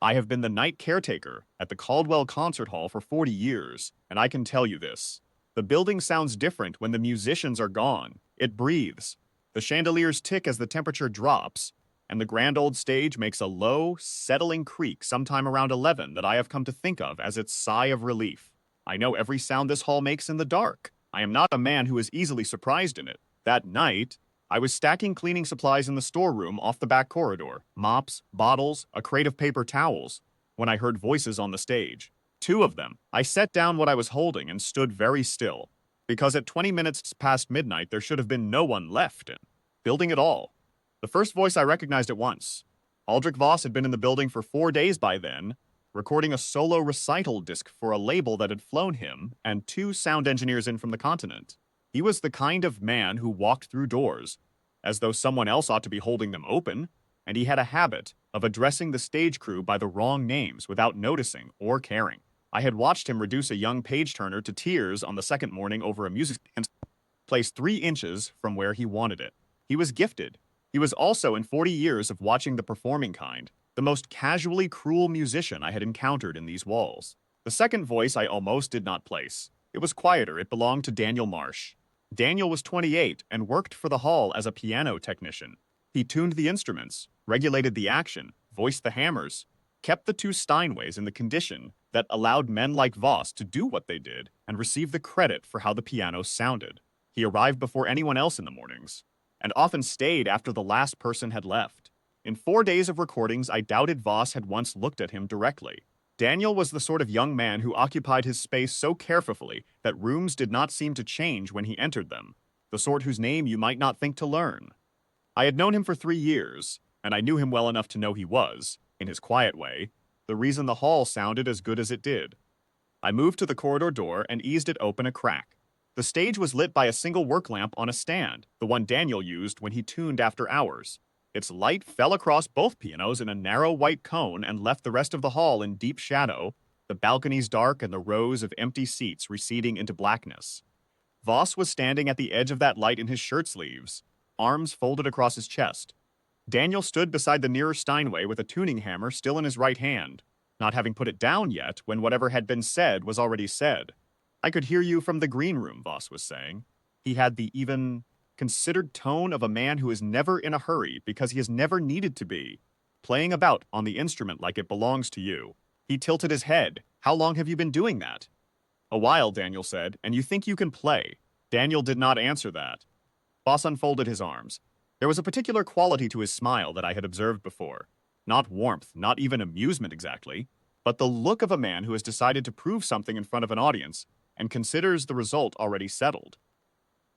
I have been the night caretaker at the Caldwell Concert Hall for 40 years, and I can tell you this. The building sounds different when the musicians are gone. It breathes. The chandeliers tick as the temperature drops, and the grand old stage makes a low, settling creak sometime around 11 that I have come to think of as its sigh of relief. I know every sound this hall makes in the dark. I am not a man who is easily surprised in it. That night, I was stacking cleaning supplies in the storeroom off the back corridor, mops, bottles, a crate of paper towels, when I heard voices on the stage. Two of them. I set down what I was holding and stood very still, because at 20 minutes past midnight there should have been no one left in building at all. The first voice I recognized at once. Aldrich Voss had been in the building for 4 days by then, recording a solo recital disc for a label that had flown him and two sound engineers in from the continent. He was the kind of man who walked through doors, as though someone else ought to be holding them open, and he had a habit of addressing the stage crew by the wrong names without noticing or caring. I had watched him reduce a young page-turner to tears on the second morning over a music stand placed 3 inches from where he wanted it. He was gifted. He was also, in 40 years of watching the performing kind, the most casually cruel musician I had encountered in these walls. The second voice I almost did not place. It was quieter. It belonged to Daniel Marsh. Daniel was 28 and worked for the hall as a piano technician. He tuned the instruments, regulated the action, voiced the hammers, kept the two Steinways in the condition that allowed men like Voss to do what they did and receive the credit for how the piano sounded. He arrived before anyone else in the mornings, and often stayed after the last person had left. In 4 days of recordings, I doubted Voss had once looked at him directly. Daniel was the sort of young man who occupied his space so carefully that rooms did not seem to change when he entered them, the sort whose name you might not think to learn. I had known him for 3 years, and I knew him well enough to know he was, in his quiet way, the reason the hall sounded as good as it did. I moved to the corridor door and eased it open a crack. The stage was lit by a single work lamp on a stand, the one Daniel used when he tuned after hours. Its light fell across both pianos in a narrow white cone and left the rest of the hall in deep shadow, the balconies dark and the rows of empty seats receding into blackness. Voss was standing at the edge of that light in his shirt sleeves, arms folded across his chest. Daniel stood beside the nearer Steinway with a tuning hammer still in his right hand, not having put it down yet when whatever had been said was already said. I could hear you from the green room, Voss was saying. He had the even, considered tone of a man who is never in a hurry because he has never needed to be, playing about on the instrument like it belongs to you. He tilted his head. How long have you been doing that? A while, Daniel said, and you think you can play. Daniel did not answer that. Voss unfolded his arms. There was a particular quality to his smile that I had observed before. Not warmth, not even amusement exactly, but the look of a man who has decided to prove something in front of an audience and considers the result already settled.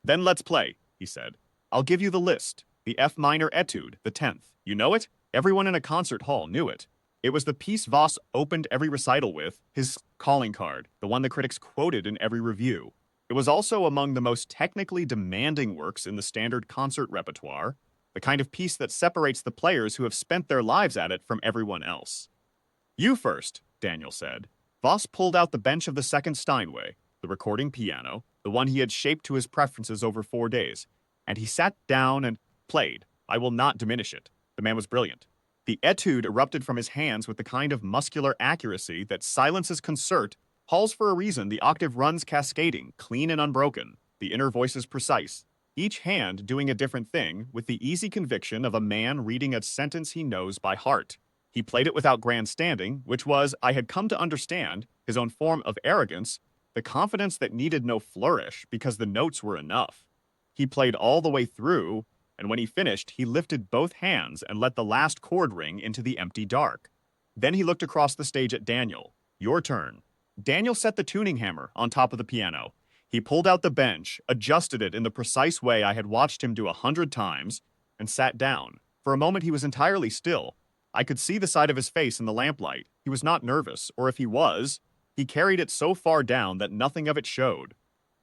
Then let's play, he said. I'll give you the list. The F minor etude, the 10th. You know it? Everyone in a concert hall knew it. It was the piece Voss opened every recital with, his calling card, the one the critics quoted in every review. It was also among the most technically demanding works in the standard concert repertoire, the kind of piece that separates the players who have spent their lives at it from everyone else. You first, Daniel said. Voss pulled out the bench of the second Steinway, the recording piano, the one he had shaped to his preferences over 4 days, and he sat down and played. I will not diminish it. The man was brilliant. The etude erupted from his hands with the kind of muscular accuracy that silences concert, halls for a reason. The octave runs cascading, clean and unbroken, the inner voices precise, each hand doing a different thing with the easy conviction of a man reading a sentence he knows by heart. He played it without grandstanding, which was, I had come to understand, his own form of arrogance, the confidence that needed no flourish because the notes were enough. He played all the way through, and when he finished, he lifted both hands and let the last chord ring into the empty dark. Then he looked across the stage at Daniel. Your turn. Daniel set the tuning hammer on top of the piano. He pulled out the bench, adjusted it in the precise way I had watched him do 100 times, and sat down. For a moment he was entirely still. I could see the side of his face in the lamplight. He was not nervous, or if he was, he carried it so far down that nothing of it showed.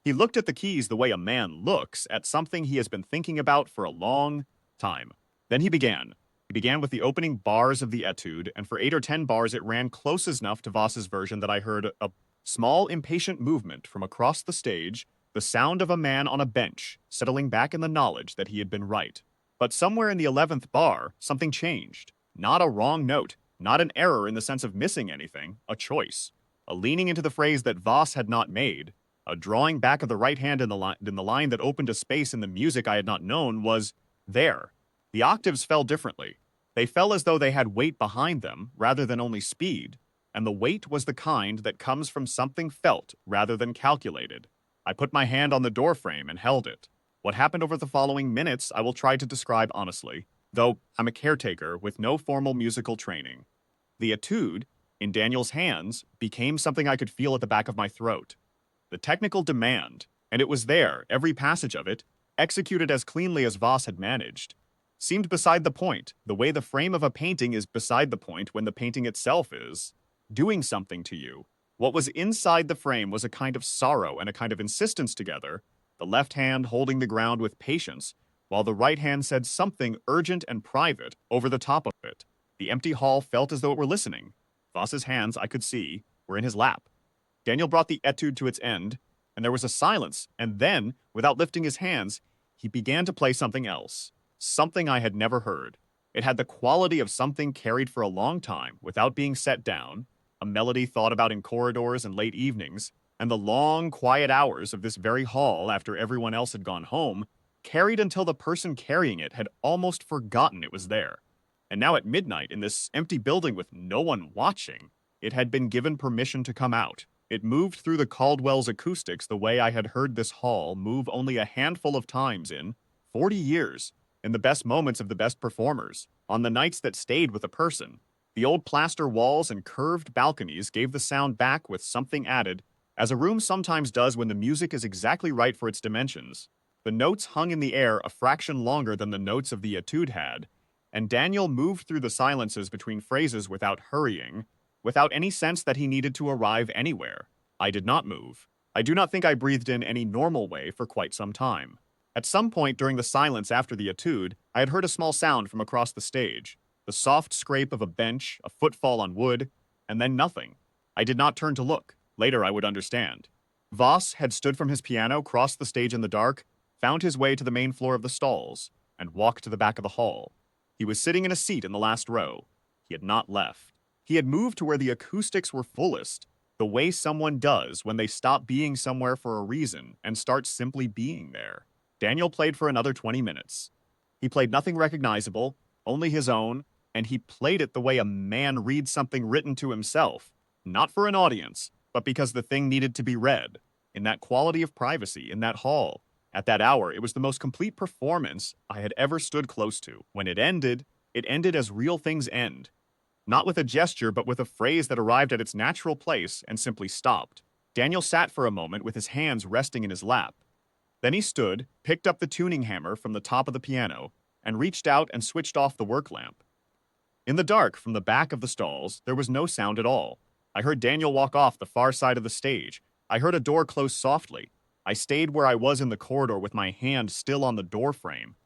He looked at the keys the way a man looks at something he has been thinking about for a long time. Then he began. He began with the opening bars of the etude, and for 8 or 10 bars it ran close enough to Voss's version that I heard a small, impatient movement from across the stage, the sound of a man on a bench, settling back in the knowledge that he had been right. But somewhere in the 11th bar, something changed. Not a wrong note, Not an error in the sense of missing anything, a choice. A leaning into the phrase that Voss had not made, a drawing back of the right hand in the line that opened a space in the music I had not known was there. The octaves fell differently. They fell as though they had weight behind them rather than only speed, and the weight was the kind that comes from something felt rather than calculated. I put my hand on the doorframe and held it. What happened over the following minutes I will try to describe honestly, though I'm a caretaker with no formal musical training. The etude, in Daniel's hands, became something I could feel at the back of my throat. The technical demand, and it was there, every passage of it, executed as cleanly as Voss had managed, seemed beside the point, the way the frame of a painting is beside the point when the painting itself is doing something to you. What was inside the frame was a kind of sorrow and a kind of insistence together, the left hand holding the ground with patience, while the right hand said something urgent and private over the top of it. The empty hall felt as though it were listening. Voss's hands, I could see, were in his lap. Daniel brought the etude to its end, and there was a silence, and then, without lifting his hands, he began to play something else. Something I had never heard. It had the quality of something carried for a long time without being set down, a melody thought about in corridors and late evenings, and the long, quiet hours of this very hall after everyone else had gone home, carried until the person carrying it had almost forgotten it was there. And now at midnight, in this empty building with no one watching, it had been given permission to come out. It moved through the Caldwell's acoustics the way I had heard this hall move only a handful of times in 40 years, in the best moments of the best performers, on the nights that stayed with a person. The old plaster walls and curved balconies gave the sound back with something added, as a room sometimes does when the music is exactly right for its dimensions. The notes hung in the air a fraction longer than the notes of the etude had, and Daniel moved through the silences between phrases without hurrying, without any sense that he needed to arrive anywhere. I did not move. I do not think I breathed in any normal way for quite some time. At some point during the silence after the etude, I had heard a small sound from across the stage, the soft scrape of a bench, a footfall on wood, and then nothing. I did not turn to look. Later I would understand. Voss had stood from his piano, crossed the stage in the dark, found his way to the main floor of the stalls, and walked to the back of the hall. He was sitting in a seat in the last row. He had not left. He had moved to where the acoustics were fullest, the way someone does when they stop being somewhere for a reason and start simply being there. Daniel played for another 20 minutes. He played nothing recognizable, only his own, and he played it the way a man reads something written to himself, not for an audience, but because the thing needed to be read. In that quality of privacy, in that hall, at that hour, it was the most complete performance I had ever stood close to. When it ended as real things end. Not with a gesture, but with a phrase that arrived at its natural place and simply stopped. Daniel sat for a moment with his hands resting in his lap. Then he stood, picked up the tuning hammer from the top of the piano, and reached out and switched off the work lamp. In the dark, from the back of the stalls, there was no sound at all. I heard Daniel walk off the far side of the stage. I heard a door close softly. I stayed where I was in the corridor with my hand still on the door frame,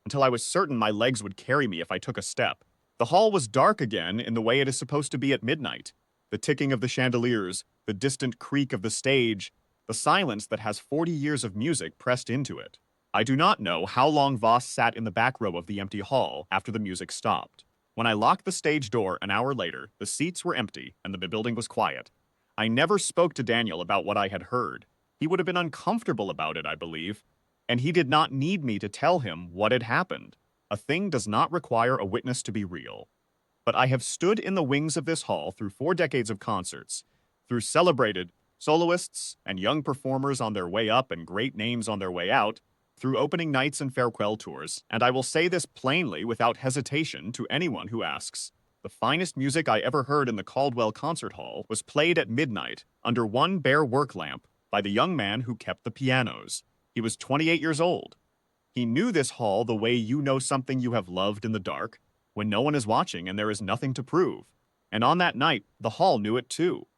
until I was certain my legs would carry me if I took a step. The hall was dark again in the way it is supposed to be at midnight. The ticking of the chandeliers, the distant creak of the stage, the silence that has 40 years of music pressed into it. I do not know how long Voss sat in the back row of the empty hall after the music stopped. When I locked the stage door an hour later, the seats were empty and the building was quiet. I never spoke to Daniel about what I had heard. He would have been uncomfortable about it, I believe, and he did not need me to tell him what had happened. A thing does not require a witness to be real. But I have stood in the wings of this hall through 4 decades of concerts, through celebrated soloists and young performers on their way up and great names on their way out, through opening nights and farewell tours, and I will say this plainly without hesitation to anyone who asks. The finest music I ever heard in the Caldwell Concert Hall was played at midnight under one bare work lamp by the young man who kept the pianos. He was 28 years old. He knew this hall the way you know something you have loved in the dark, when no one is watching and there is nothing to prove. And on that night, the hall knew it too.